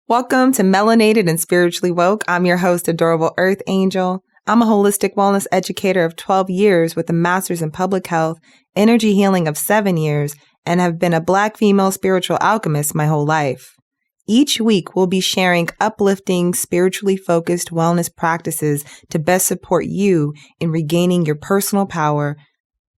Welcome to Melanated and Spiritually Woke. I'm your host, Adorable Earth Angel. I'm a holistic wellness educator of 12 years with a master's in public health, energy healing of 7 years, and have been a Black female spiritual alchemist my whole life. Each week, we'll be sharing uplifting, spiritually focused wellness practices to best support you in regaining your personal power,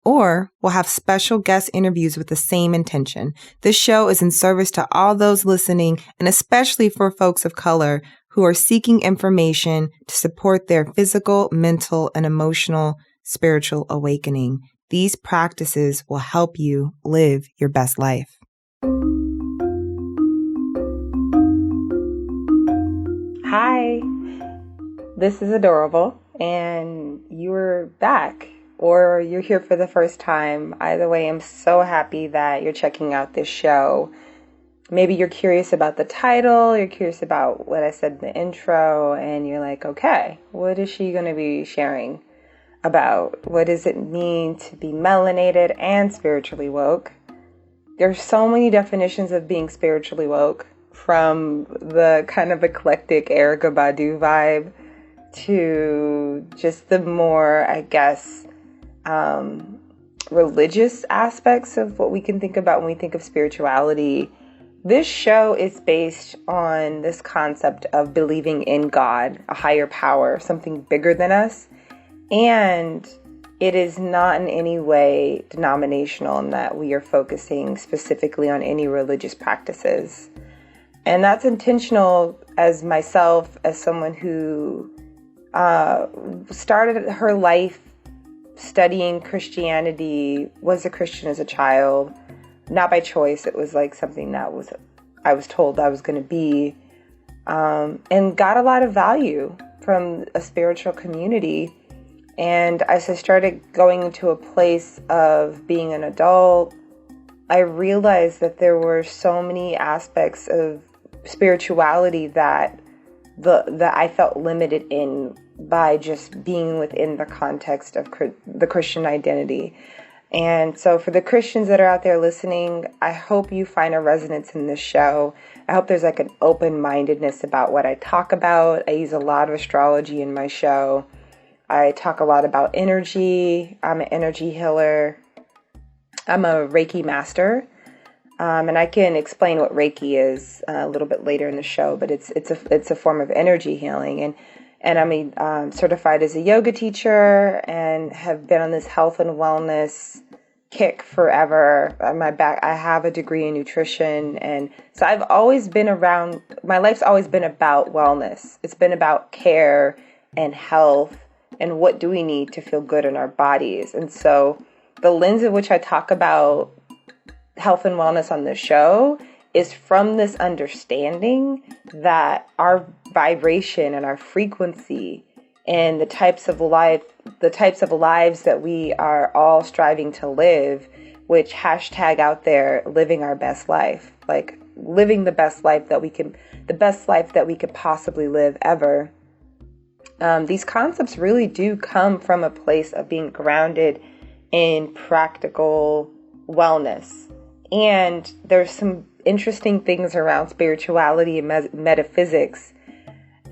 or we'll have special guest interviews with the same intention. This show is in service to all those listening, and especially for folks of color who are seeking information to support their physical, mental, and emotional spiritual awakening. These practices will help you live your best life. Hi, this is Adorable, and you're back. Or you're here for the first time. Either way, I'm so happy that you're checking out this show. Maybe you're curious about the title, you're curious about what I said in the intro, and you're like, okay, what is she going to be sharing about? What does it mean to be melanated and spiritually woke? There's so many definitions of being spiritually woke, from the kind of eclectic Erykah Badu vibe to just the more, I guess, religious aspects of what we can think about when we think of spirituality. This show is based on this concept of believing in God, a higher power, something bigger than us. And it is not in any way denominational in that we are focusing specifically on any religious practices. And that's intentional as myself, as someone who started her life studying Christianity, was a Christian as a child, not by choice. It was like something that I was told I was going to be, and got a lot of value from a spiritual community. And as I started going into a place of being an adult, I realized that there were so many aspects of spirituality that I felt limited in by just being within the context of the Christian identity. And so for the Christians that are out there listening, I hope you find a resonance in this show. I hope there's like an open-mindedness about what I talk about. I use a lot of astrology in my show. I talk a lot about energy. I'm an energy healer. I'm a Reiki master. And I can explain what Reiki is a little bit later in the show, but it's a form of energy healing. And I'm certified as a yoga teacher and have been on this health and wellness kick forever. I have a degree in nutrition. And so I've always been around, my life's always been about wellness. It's been about care and health and what do we need to feel good in our bodies. And so the lens in which I talk about health and wellness on the show is from this understanding that our vibration and our frequency and the types of lives that we are all striving to live, which hashtag out there, living our best life, like living the best life that we could possibly live ever. These concepts really do come from a place of being grounded in practical wellness. And there's some interesting things around spirituality and metaphysics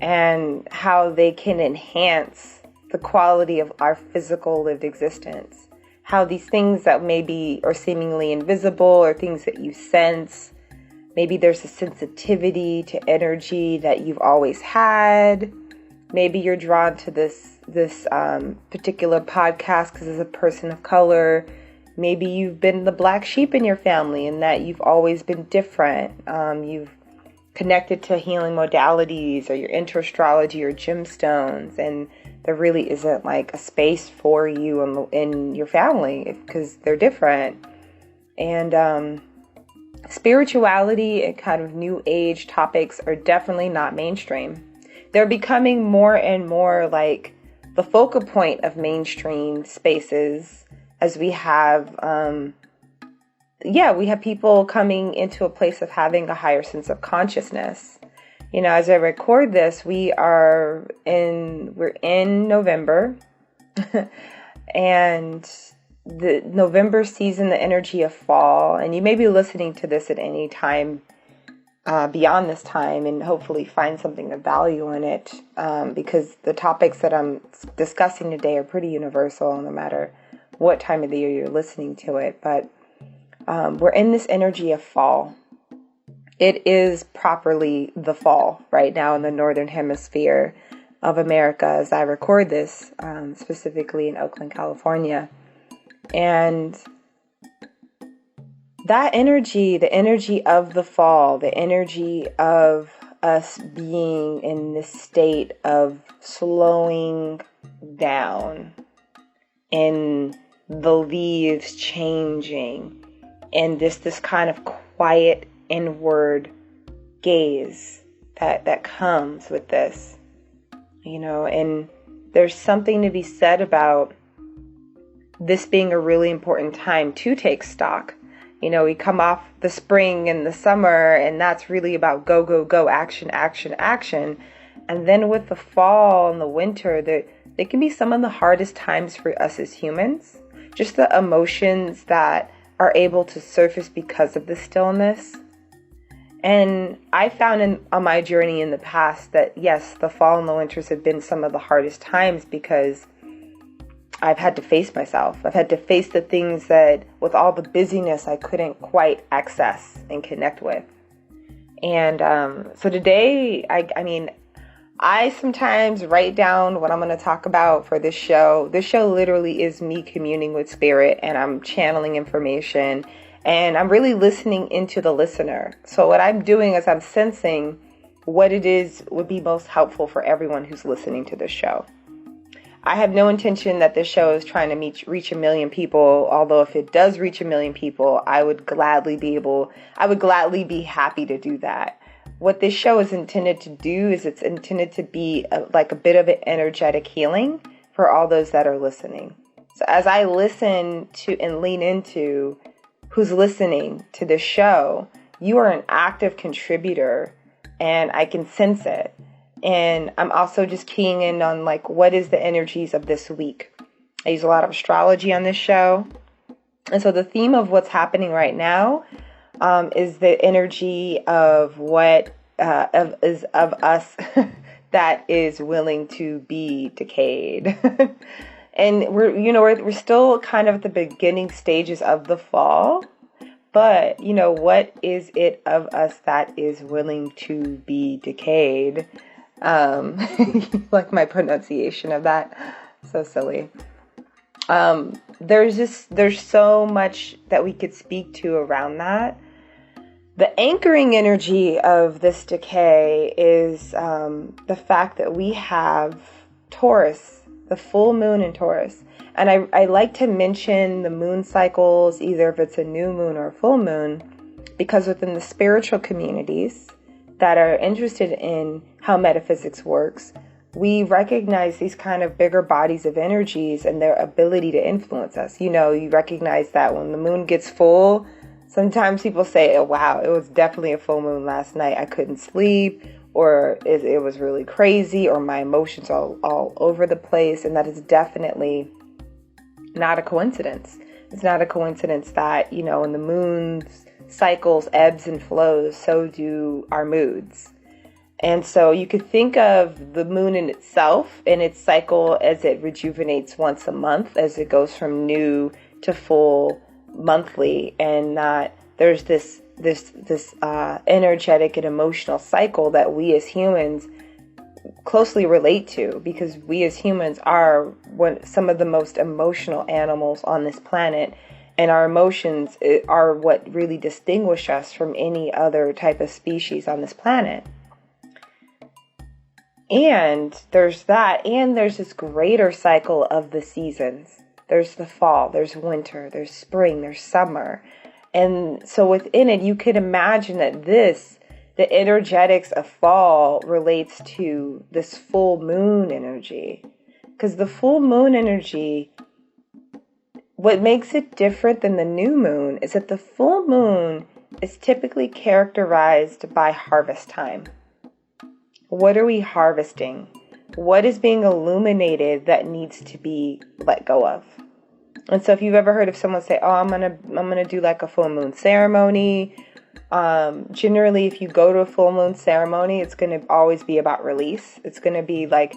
and how they can enhance the quality of our physical lived existence. How these things that maybe are seemingly invisible or things that you sense, maybe there's a sensitivity to energy that you've always had. Maybe you're drawn to this particular podcast because as a person of color, maybe you've been the black sheep in your family and that you've always been different. You've connected to healing modalities or you're into astrology or gemstones, and there really isn't like a space for you in your family because they're different. And spirituality and kind of new age topics are definitely not mainstream. They're becoming more and more like the focal point of mainstream spaces, as we have, we have people coming into a place of having a higher sense of consciousness. You know, as I record this, we're in November, and the November season, the energy of fall, and you may be listening to this at any time beyond this time and hopefully find something of value in it, because the topics that I'm discussing today are pretty universal no matter what time of the year you're listening to it. But we're in this energy of fall. It is properly the fall right now in the northern hemisphere of America as I record this, specifically in Oakland, California. And that energy, the energy of the fall, the energy of us being in this state of slowing down and the leaves changing and this kind of quiet inward gaze that comes with this, and there's something to be said about this being a really important time to take stock. We come off the spring and the summer, and that's really about go, go, go, action, action, action. And then with the fall and the winter, they can be some of the hardest times for us as humans. Just the emotions that are able to surface because of the stillness. And I found on my journey in the past that, yes, the fall and the winters have been some of the hardest times because I've had to face myself. I've had to face the things that, with all the busyness, I couldn't quite access and connect with. And so today, I sometimes write down what I'm going to talk about for this show. This show literally is me communing with spirit, and I'm channeling information, and I'm really listening into the listener. So what I'm doing is I'm sensing what it is would be most helpful for everyone who's listening to this show. I have no intention that this show is trying to reach 1 million people, although if it does reach 1 million people, I would gladly be happy to do that. What this show is intended to do is it's intended to be like a bit of an energetic healing for all those that are listening. So as I listen to and lean into who's listening to this show, you are an active contributor, and I can sense it. And I'm also just keying in on what is the energies of this week. I use a lot of astrology on this show. And so the theme of what's happening right now is the energy of what is of us that is willing to be decayed. And we're still kind of at the beginning stages of the fall. But, what is it of us that is willing to be decayed? Like my pronunciation of that. So silly. There's so much that we could speak to around that. The anchoring energy of this decay is the fact that we have Taurus, the full moon in Taurus. And I like to mention the moon cycles, either if it's a new moon or a full moon, because within the spiritual communities that are interested in how metaphysics works, we recognize these kind of bigger bodies of energies and their ability to influence us. You recognize that when the moon gets full, sometimes people say, oh, wow, it was definitely a full moon last night. I couldn't sleep, or it was really crazy, or my emotions all over the place. And that is definitely not a coincidence. It's not a coincidence that, when the moon's cycles ebbs and flows, so do our moods. And so you could think of the moon in itself and its cycle as it rejuvenates once a month, as it goes from new to full monthly, and that there's this energetic and emotional cycle that we as humans closely relate to, because we as humans are some of the most emotional animals on this planet. And our emotions are what really distinguish us from any other type of species on this planet. And there's that, and there's this greater cycle of the seasons. There's the fall, there's winter, there's spring, there's summer. And so within it, you could imagine that the energetics of fall relates to this full moon energy. Because the full moon energy, what makes it different than the new moon is that the full moon is typically characterized by harvest time. What are we harvesting? What is being illuminated that needs to be let go of? And so if you've ever heard of someone say, oh, I'm gonna do like a full moon ceremony, Generally, if you go to a full moon ceremony, it's going to always be about release. It's going to be like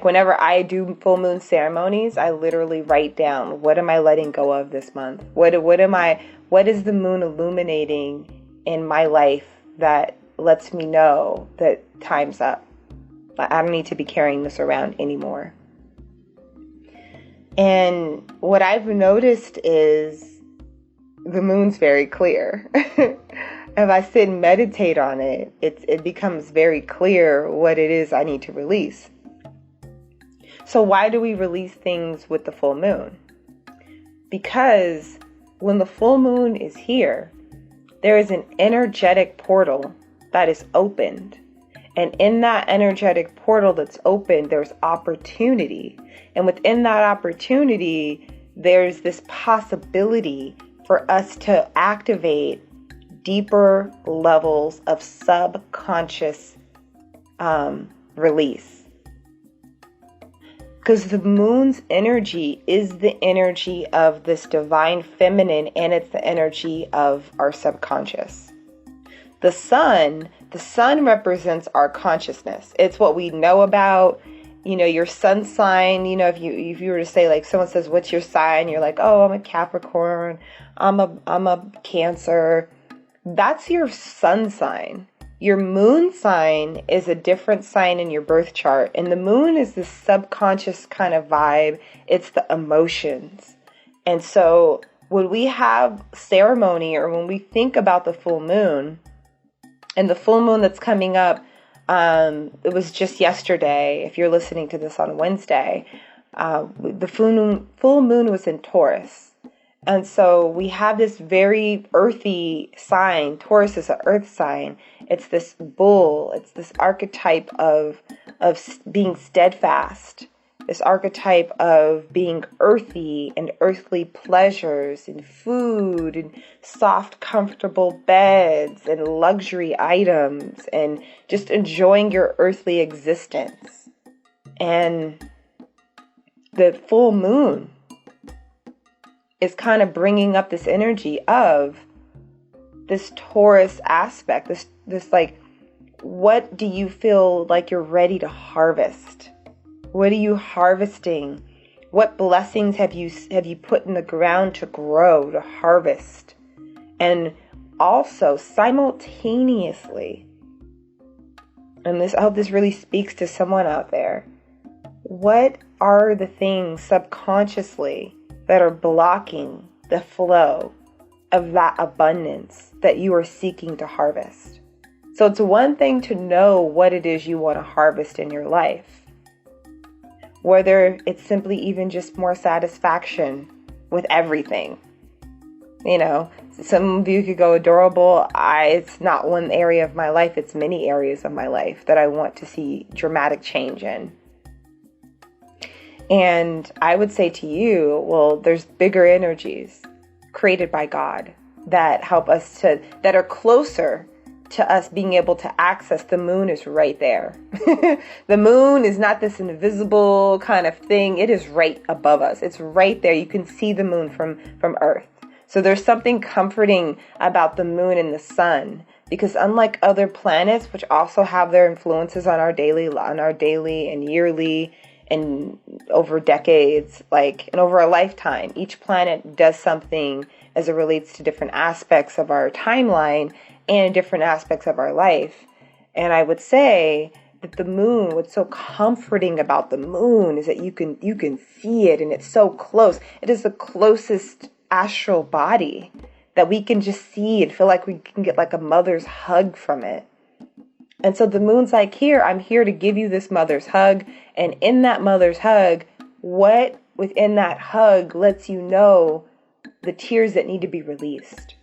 whenever I do full moon ceremonies, I literally write down, what am I letting go of this month? What is the moon illuminating in my life that lets me know that time's up? I don't need to be carrying this around anymore. And what I've noticed is the moon's very clear. If I sit and meditate on it, it becomes very clear what it is I need to release. So why do we release things with the full moon? Because when the full moon is here, there is an energetic portal that is opened. And in that energetic portal that's opened, there's opportunity. And within that opportunity, there's this possibility for us to activate deeper levels of subconscious release. Because the moon's energy is the energy of this divine feminine, and it's the energy of our subconscious. The sun represents our consciousness. It's what we know about, your sun sign. If you were to say, like, someone says, what's your sign? You're like, oh, I'm a Capricorn. I'm a Cancer. That's your sun sign. Your moon sign is a different sign in your birth chart. And the moon is this subconscious kind of vibe. It's the emotions. And so when we have ceremony, or when we think about the full moon, and the full moon that's coming up, it was just yesterday, if you're listening to this on Wednesday, the full moon was in Taurus. And so we have this very earthy sign. Taurus is an earth sign. It's this bull. It's this archetype of being steadfast. This archetype of being earthy and earthly pleasures and food and soft, comfortable beds and luxury items and just enjoying your earthly existence. And the full moon is kind of bringing up this energy of this Taurus aspect, this like, what do you feel like you're ready to harvest? What are you harvesting? What blessings have you put in the ground to grow, to harvest? And also simultaneously, and I hope this really speaks to someone out there, what are the things subconsciously that are blocking the flow of that abundance that you are seeking to harvest? So it's one thing to know what it is you want to harvest in your life, whether it's simply even just more satisfaction with everything. Some of you could go adorable. It's not one area of my life, it's many areas of my life that I want to see dramatic change in. And I would say to you, well, there's bigger energies created by God that help us that are closer to us being able to access. The moon is right there. The moon is not this invisible kind of thing. It is right above us. It's right there. You can see the moon from Earth. So there's something comforting about the moon and the sun, because unlike other planets, which also have their influences on our daily and yearly and over decades, and over a lifetime, each planet does something as it relates to different aspects of our timeline and different aspects of our life. And I would say that the moon, what's so comforting about the moon is that you can see it, and it's so close. It is the closest astral body that we can just see and feel like we can get like a mother's hug from it. And so the moon's like, here, I'm here to give you this mother's hug. And in that mother's hug, what within that hug lets you know the tears that need to be released,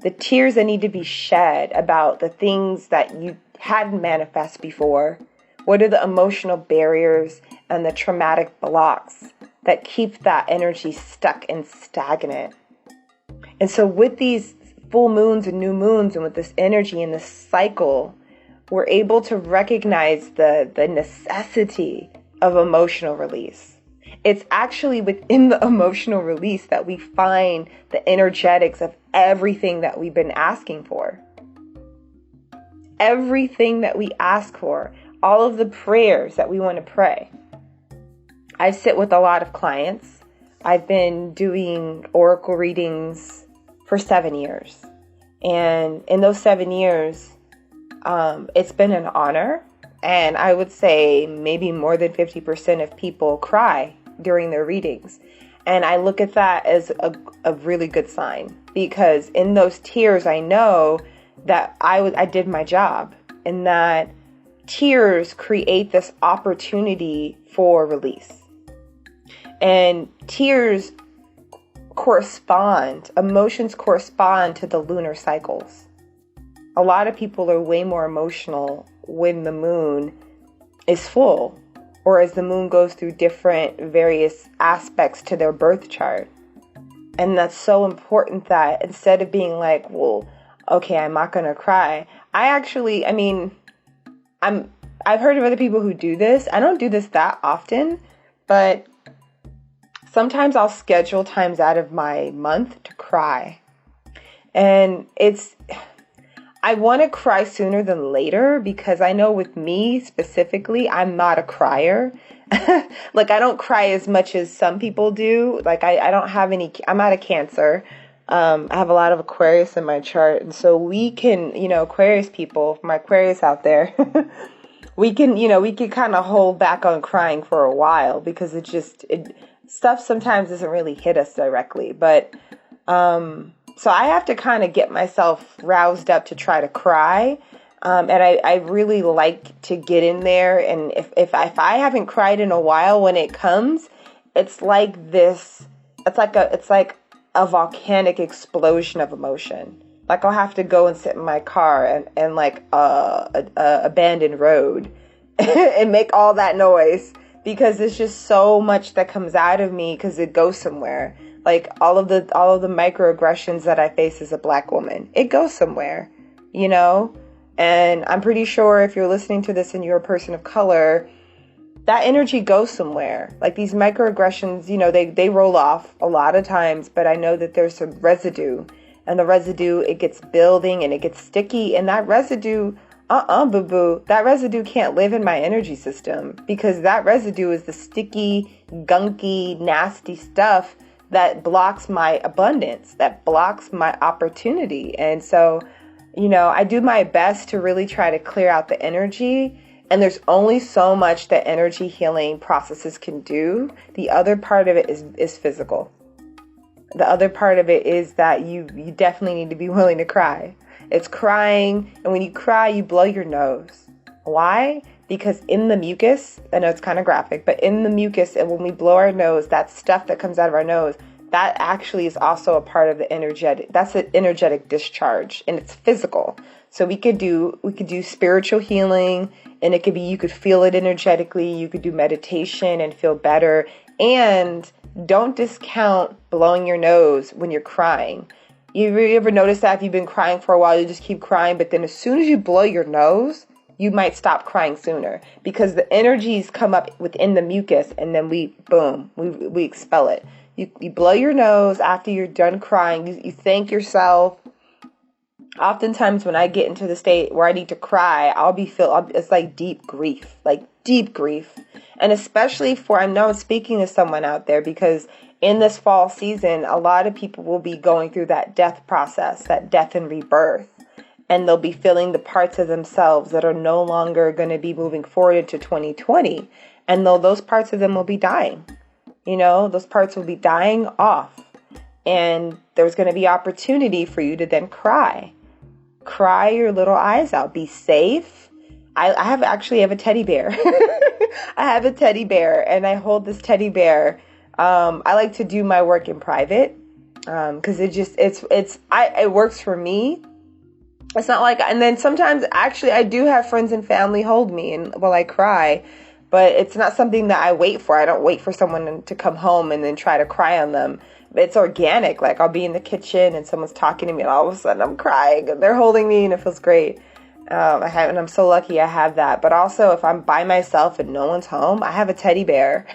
the tears that need to be shed about the things that you hadn't manifest before. What are the emotional barriers and the traumatic blocks that keep that energy stuck and stagnant? And so with these full moons and new moons, and with this energy and this cycle, we're able to recognize the necessity of emotional release. It's actually within the emotional release that we find the energetics of everything that we've been asking for. Everything that we ask for, all of the prayers that we want to pray. I sit with a lot of clients. I've been doing oracle readings for 7 years. And in those 7 years, it's been an honor. And I would say maybe more than 50% of people cry during their readings. And I look at that as a really good sign, because in those tears, I know that I did my job, and that tears create this opportunity for release. And tears emotions correspond to the lunar cycles. A lot of people are way more emotional when the moon is full, or as the moon goes through different various aspects to their birth chart. And that's so important that instead of being like, well, okay, I'm not going to cry. I've heard of other people who do this. I don't do this that often, but sometimes I'll schedule times out of my month to cry. And I want to cry sooner than later, because I know with me specifically, I'm not a crier. Like, I don't cry as much as some people do. Like, I don't have I'm not a Cancer. I have a lot of Aquarius in my chart. And so we can, Aquarius people, my Aquarius out there, we can kind of hold back on crying for a while, because stuff sometimes doesn't really hit us directly. But, so I have to kind of get myself roused up to try to cry. And I really like to get in there. And if I haven't cried in a while, when it comes, it's like this, it's like a volcanic explosion of emotion. Like, I'll have to go and sit in my car and like a abandoned road and make all that noise, because there's just so much that comes out of me, because it goes somewhere. Like, all of the microaggressions that I face as a Black woman, it goes somewhere, And I'm pretty sure if you're listening to this and you're a person of color, that energy goes somewhere. Like, these microaggressions, they roll off a lot of times, but I know that there's some residue, and the residue, it gets building and it gets sticky, and that residue, boo-boo, that residue can't live in my energy system, because that residue is the sticky, gunky, nasty stuff that blocks my abundance, that blocks my opportunity. And so, I do my best to really try to clear out the energy. And there's only so much that energy healing processes can do. The other part of it is physical. The other part of it is that you definitely need to be willing to cry. It's crying. And when you cry, you blow your nose. Why? Because in the mucus, I know it's kind of graphic, but in the mucus, and when we blow our nose, that stuff that comes out of our nose, that actually is also a part of the energetic, that's an energetic discharge, and it's physical. So we could do spiritual healing, and it could be, you could feel it energetically, you could do meditation and feel better. And don't discount blowing your nose when you're crying. You ever notice that if you've been crying for a while, you just keep crying, but then as soon as you blow your nose, you might stop crying sooner, because the energies come up within the mucus, and then we expel it. You blow your nose after you're done crying. You thank yourself. Oftentimes when I get into the state where I need to cry, it's like deep grief. And especially I know I'm speaking to someone out there, because in this fall season, a lot of people will be going through that death process, that death and rebirth. And they'll be feeling the parts of themselves that are no longer going to be moving forward into 2020. And those parts of them will be dying. Those parts will be dying off. And there's going to be opportunity for you to then cry. Cry your little eyes out. Be safe. I have a teddy bear. I have a teddy bear, and I hold this teddy bear. I like to do my work in private, because it works for me. It's not like, and then sometimes actually I do have friends and family hold me while I cry, but it's not something that I wait for. I don't wait for someone to come home and then try to cry on them. It's organic. Like, I'll be in the kitchen and someone's talking to me, and all of a sudden I'm crying and they're holding me, and it feels great. And I'm so lucky I have that. But also, if I'm by myself and no one's home, I have a teddy bear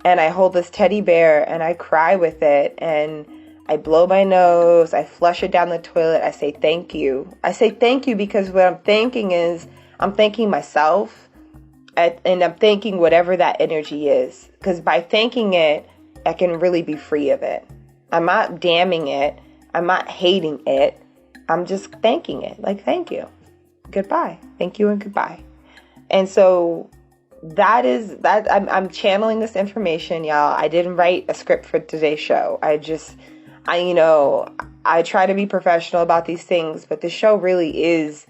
and I hold this teddy bear and I cry with it, and I blow my nose, I flush it down the toilet, I say thank you. I say thank you because what I'm thinking is, I'm thanking myself, and I'm thanking whatever that energy is. Because by thanking it, I can really be free of it. I'm not damning it. I'm not hating it. I'm just thanking it. Like, thank you. Goodbye. Thank you and goodbye. And so I'm channeling this information, y'all. I didn't write a script for today's show. I try to be professional about these things, but the show really is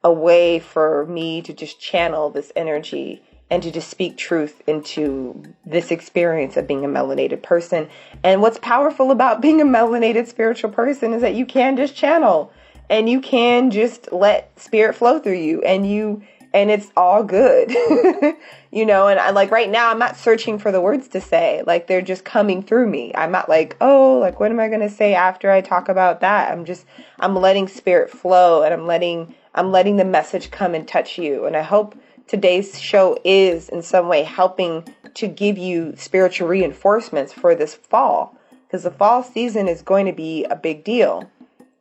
a way for me to just channel this energy and to just speak truth into this experience of being a melanated person. And what's powerful about being a melanated spiritual person is that you can just channel and you can just let spirit flow through you, and it's all good. And I, like, right now I'm not searching for the words to say. Like, they're just coming through me. I'm not like, oh, like, what am I going to say after I talk about that? I'm letting spirit flow, and I'm letting the message come and touch you. And I hope today's show is in some way helping to give you spiritual reinforcements for this fall, because the fall season is going to be a big deal,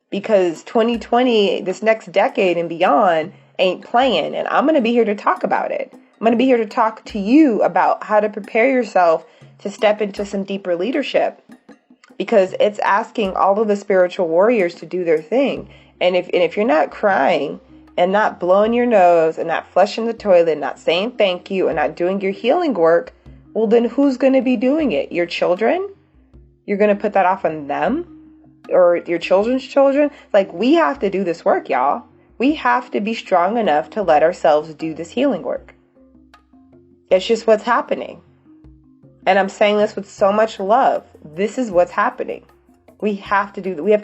because 2020, this next decade and beyond, ain't playing. And I'm going to be here to talk about it. I'm going to be here to talk to you about how to prepare yourself to step into some deeper leadership, because it's asking all of the spiritual warriors to do their thing. And if you're not crying and not blowing your nose and not flushing the toilet, not saying thank you and not doing your healing work, well, then who's going to be doing it? Your children? You're going to put that off on them? Or your children's children? Like, we have to do this work, y'all. We have to be strong enough to let ourselves do this healing work. It's just what's happening. And I'm saying this with so much love. This is what's happening. We have to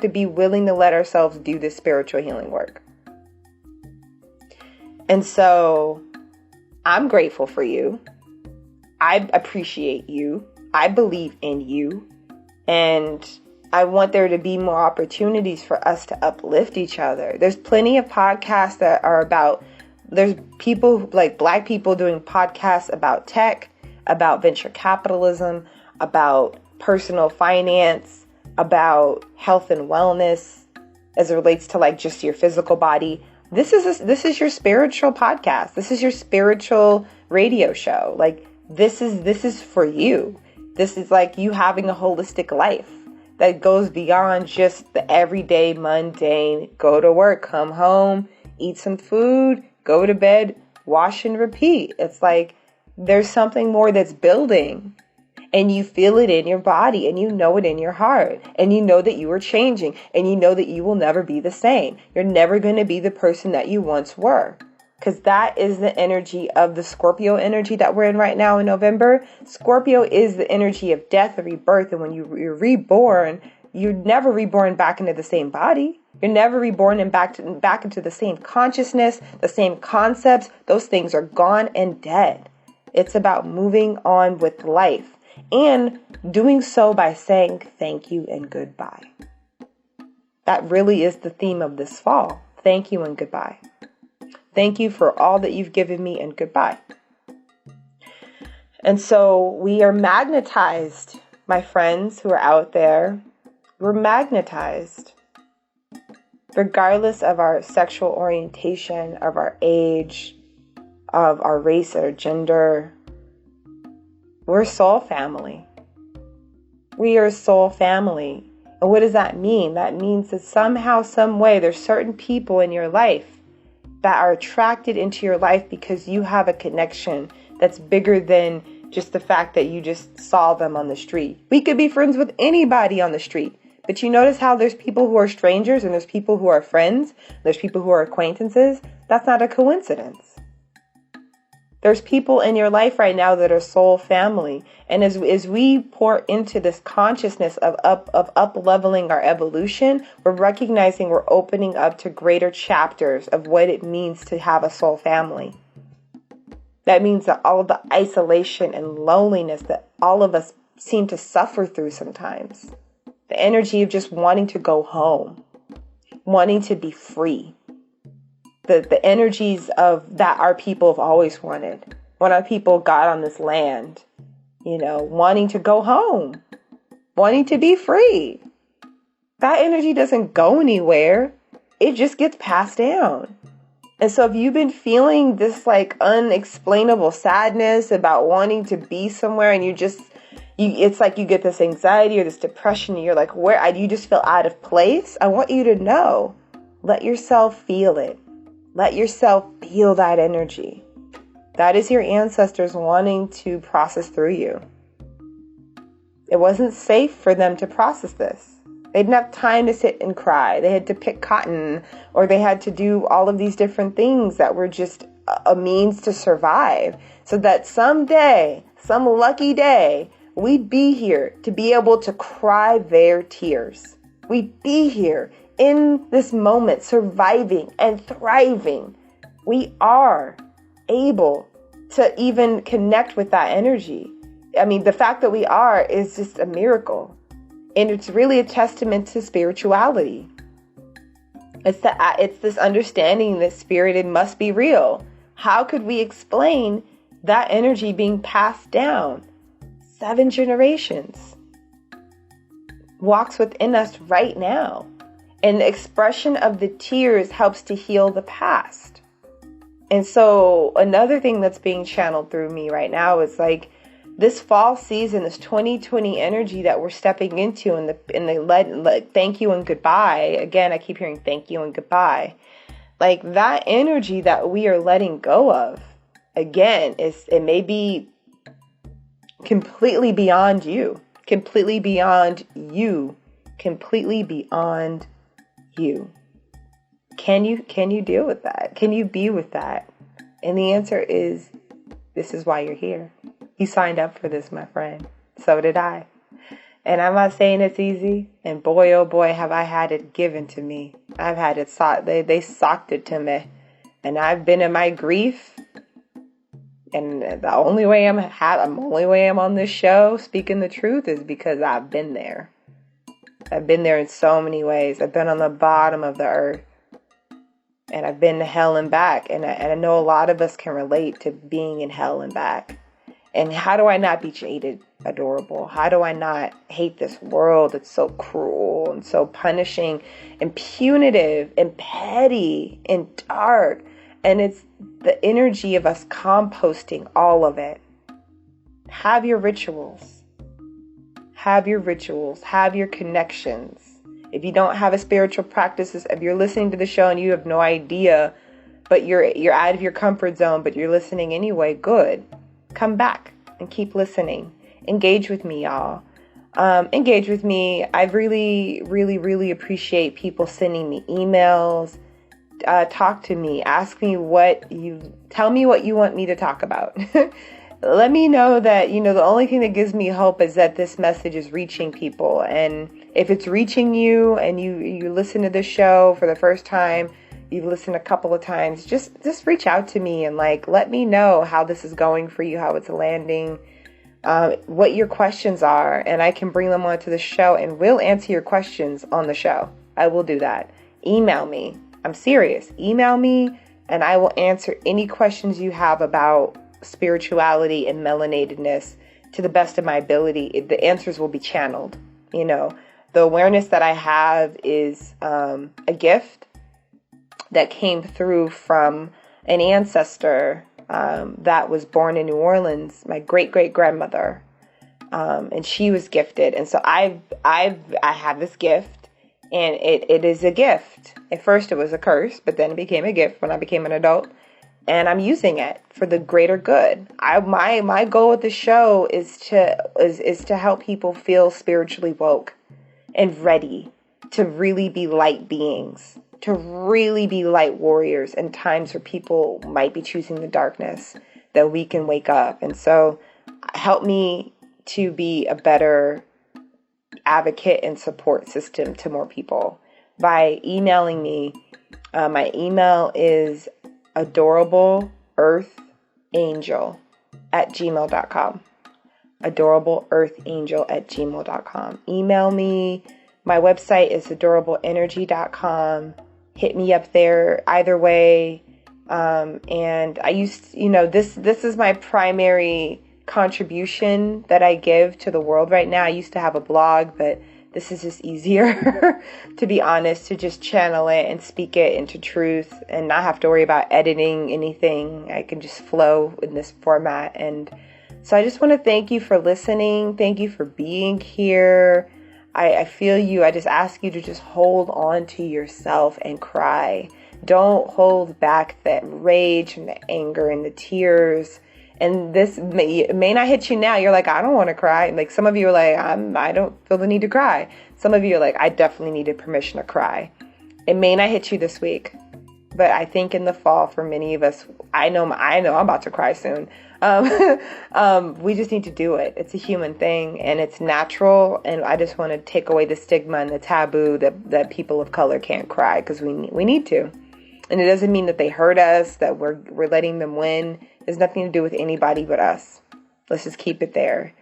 be willing to let ourselves do this spiritual healing work. And so I'm grateful for you. I appreciate you. I believe in you. And I want there to be more opportunities for us to uplift each other. There's plenty of podcasts that are about, there's people like Black people doing podcasts about tech, about venture capitalism, about personal finance, about health and wellness as it relates to like just your physical body. This is your spiritual podcast. This is your spiritual radio show. Like, this is for you. This is like you having a holistic life that goes beyond just the everyday mundane, go to work, come home, eat some food, go to bed, wash and repeat. It's like there's something more that's building, and you feel it in your body, and you know it in your heart, and you know that you are changing, and you know that you will never be the same. You're never going to be the person that you once were. Because that is the energy of the Scorpio energy that we're in right now in November. Scorpio is the energy of death and rebirth. And when you're reborn, you're never reborn back into the same body. You're never reborn and back into the same consciousness, the same concepts. Those things are gone and dead. It's about moving on with life and doing so by saying thank you and goodbye. That really is the theme of this fall. Thank you and goodbye. Thank you for all that you've given me, and goodbye. And so we are magnetized, my friends who are out there. We're magnetized. Regardless of our sexual orientation, of our age, of our race or gender, we're soul family. We are soul family. And what does that mean? That means that somehow, some way, there's certain people in your life that are attracted into your life because you have a connection that's bigger than just the fact that you just saw them on the street. We could be friends with anybody on the street, but you notice how there's people who are strangers and there's people who are friends, there's people who are acquaintances. That's not a coincidence. There's people in your life right now that are soul family. And as we pour into this consciousness of up-leveling our evolution, we're recognizing we're opening up to greater chapters of what it means to have a soul family. That means that all of the isolation and loneliness that all of us seem to suffer through sometimes, the energy of just wanting to go home, wanting to be free, the energies of that our people have always wanted. When our people got on this land, wanting to go home, wanting to be free. That energy doesn't go anywhere. It just gets passed down. And so if you've been feeling this like unexplainable sadness about wanting to be somewhere, and it's like you get this anxiety or this depression, and you're like, you just feel out of place. I want you to know, let yourself feel it. Let yourself feel that energy. That is your ancestors wanting to process through you. It wasn't safe for them to process this. They didn't have time to sit and cry. They had to pick cotton, or they had to do all of these different things that were just a means to survive, so that someday, some lucky day, we'd be here to be able to cry their tears. We'd be here in this moment, surviving and thriving. We are able to even connect with that energy. I mean, the fact that we are is just a miracle. And it's really a testament to spirituality. It's this understanding that spirit, it must be real. How could we explain that energy being passed down 7 generations? Walks within us right now. And the expression of the tears helps to heal the past. And so another thing that's being channeled through me right now is like, this fall season, this 2020 energy that we're stepping into, and the thank you and goodbye. Again, I keep hearing thank you and goodbye. Like that energy that we are letting go of, again, it may be completely beyond you, completely beyond you, completely beyond you. Can you deal with that? Can you be with that? And the answer is, this is why you're here. You signed up for this, my friend. So did I. And I'm not saying it's easy. And boy, oh boy, have I had it given to me. I've had it they socked it to me. And I've been in my grief. And the only way I'm on this show speaking the truth is because I've been there. I've been there in so many ways. I've been on the bottom of the earth. And I've been to hell and back. And I know a lot of us can relate to being in hell and back. And how do I not be jaded, adorable? How do I not hate this world that's so cruel and so punishing and punitive and petty and dark? And it's the energy of us composting all of it. Have your rituals. Have your rituals. Have your connections. If you don't have a spiritual practice, if you're listening to the show and you have no idea, but you're out of your comfort zone, but you're listening anyway, good. Come back and keep listening. Engage with me, y'all. Engage with me. I really, really, really appreciate people sending me emails. Talk to me. Ask me tell me what you want me to talk about. Let me know that, the only thing that gives me hope is that this message is reaching people. And if it's reaching you and you listen to this show for the first time, you've listened a couple of times, just reach out to me and let me know how this is going for you, how it's landing, what your questions are, and I can bring them onto the show and we'll answer your questions on the show. I will do that. Email me. I'm serious. Email me and I will answer any questions you have about spirituality and melanatedness to the best of my ability. The answers will be channeled. The awareness that I have is a gift that came through from an ancestor that was born in New Orleans, my great-great-grandmother, and she was gifted. And so I have this gift, and it is a gift. At first it was a curse, but then it became a gift when I became an adult, and I'm using it for the greater good. My goal with the show is to help people feel spiritually woke and ready to really be light beings, to really be light warriors in times where people might be choosing the darkness, that we can wake up. And so help me to be a better advocate and support system to more people by emailing me. My email is adorableearthangel@gmail.com. adorableearthangel@gmail.com. Email me. My website is adorableenergy.com. Hit me up there either way. And I used, this is my primary contribution that I give to the world right now. I used to have a blog, but this is just easier, to be honest, to just channel it and speak it into truth and not have to worry about editing anything. I can just flow in this format. And so I just want to thank you for listening. Thank you for being here. I feel you. I just ask you to just hold on to yourself and cry. Don't hold back that rage and the anger and the tears. And this may not hit you now. You're like, I don't want to cry. Like some of you are like, I don't feel the need to cry. Some of you are like, I definitely needed permission to cry. It may not hit you this week, but I think in the fall for many of us, I know I'm about to cry soon. We just need to do it. It's a human thing and it's natural. And I just want to take away the stigma and the taboo that people of color can't cry, because we need to. And it doesn't mean that they hurt us, that we're letting them win. It has nothing to do with anybody but us. Let's just keep it there.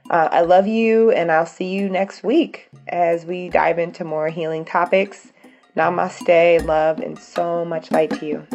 I love you, and I'll see you next week as we dive into more healing topics. Namaste, love, and so much light to you.